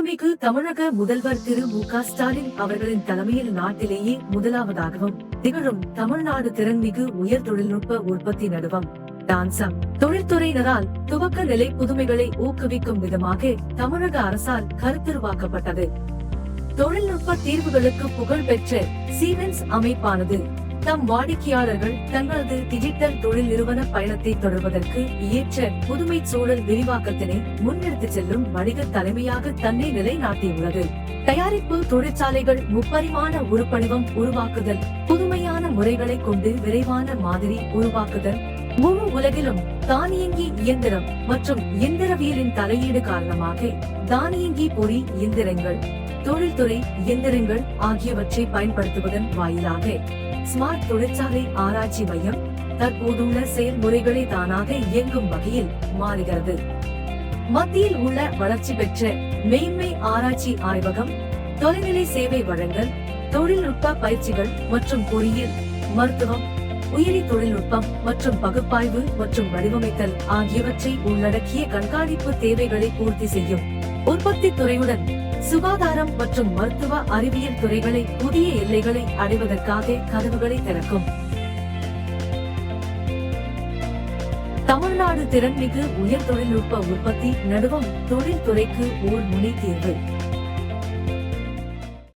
மாண்புமிகு தமிழக முதல்வர் திரு மு.க. ஸ்டாலின் அவர்களின் தலைமையில் நாட்டிலேயே முதலாவதாகவும் திகழும் தமிழ்நாடு திறன்மிகு உயர் தொழில்நுட்ப உற்பத்தி நடுவம் டான்சம் தொழில்துறையினரால் துவக்க நிலை புதுமைகளை ஊக்குவிக்கும் விதமாக தமிழக அரசால் கருத்துருவாக்கப்பட்டது. தொழில்நுட்ப தீர்வுகளுக்கு புகழ் பெற்ற சீமென்ஸ் அமைப்பானது தம் வாடிக்கையாளர்கள் தங்களது டிஜிட்டல் தொழில் நிறுவன பயணத்தை தொடர்வதற்கு ஏற்ற புதுமை சூழல் விரிவாக்கத்தினை முன்னெடுத்துச் செல்லும் வணிக தலைமையாக தன்னை நிலைநாட்டியுள்ளது. தயாரிப்பு தொழிற்சாலைகள் முப்பரிமாண உருப்படிவம் உருவாக்குதல், புதுமையான முறைகளை கொண்டு விரைவான மாதிரி உருவாக்குதல், முழு உலகிலும் தானியங்கி இயந்திரம் மற்றும் எந்திரவியலின் தலையீடு காரணமாக தானியங்கி பொறி இயந்திரங்கள், தொழில்துறை இயந்திரங்கள் ஆகியவற்றை பயன்படுத்துவதன் வாயிலாக ஸ்மார்ட் தொழிற்சாலை ஆராய்ச்சி மையம் தற்போதுள்ள செயல்முறைகளை தானாக இயங்கும் வகையில் மாறுகிறது. மத்தியில் உள்ள வளர்ச்சி பெற்ற மேன்மை ஆராய்ச்சி ஆய்வகம், தொலைநிலை சேவை வழங்கல், தொழில்நுட்ப பயிற்சிகள் மற்றும் பொறியியல், மருத்துவம், உயிரி தொழில்நுட்பம் மற்றும் பகுப்பாய்வு மற்றும் வடிவமைத்தல் ஆகியவற்றை உள்ளடக்கிய கண்காணிப்பு தேவைகளை பூர்த்தி செய்யும். உற்பத்தி துறையுடன் சுகாதாரம் மற்றும் மருத்துவ அறிவியல் துறைகளை புதிய எல்லைகளை அடைவதற்காக கதவுகளை திறக்கும். தமிழ்நாடு திறன்மிகு உயர் தொழில்நுட்ப உற்பத்தி நடுவம் தொழில்துறைக்கு ஓர் முனை தீர்வு.